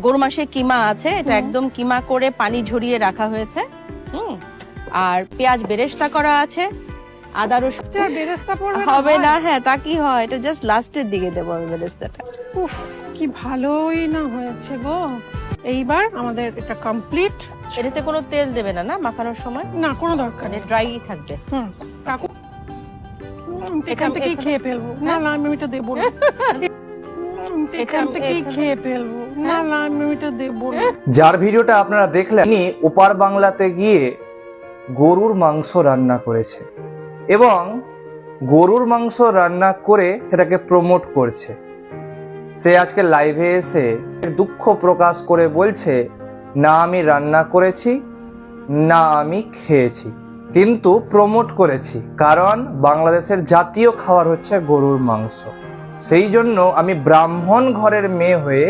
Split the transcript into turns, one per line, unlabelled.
গরু মাসে কিমা আছে, এটা একদম কিমা করে পানি ঝরিয়ে রাখা হয়েছে। আর পেঁয়াজ বেরেস্তা করা আছে, আদা রসুন
বেরেস্তা পড়বে
হবে না। হ্যাঁ, তা কি হয়, এটা জাস্ট লাস্টের দিকে দেবো আমি বেরেস্তাটা।
উফ, কি ভালোই না হয়েছে গো। এইবার আমাদের এটা কমপ্লিট।
এটাতে কোনো তেল দেবে না, না মাখানোর সময়?
না, কোনো দরকার
মানে
নেই,
ড্রাই থাকবে।
কাকু এখান থেকেই খেয়ে ফেলবো। না না, আমি এটা দেবো না। এখান থেকেই খেয়ে ফেলবো। না না, আমি এটা দেবো না।
যার ভিডিওটা আপনারা দেখলেন, তিনি ওপার বাংলাতে গিয়ে গরুর মাংস রান্না করেছে এবং গরুর মাংস রান্না করে সেটাকে প্রমোট করছে। সে আজকে লাইভে এসে দুঃখ প্রকাশ করে বলছে, না আমি রান্না করেছি, না আমি খেয়েছি, কিন্তু প্রমোট করেছি, কারণ বাংলাদেশের জাতীয় খাবার হচ্ছে গরুর মাংস। সেই জন্য আমি ব্রাহ্মণ ঘরের মেয়ে হয়ে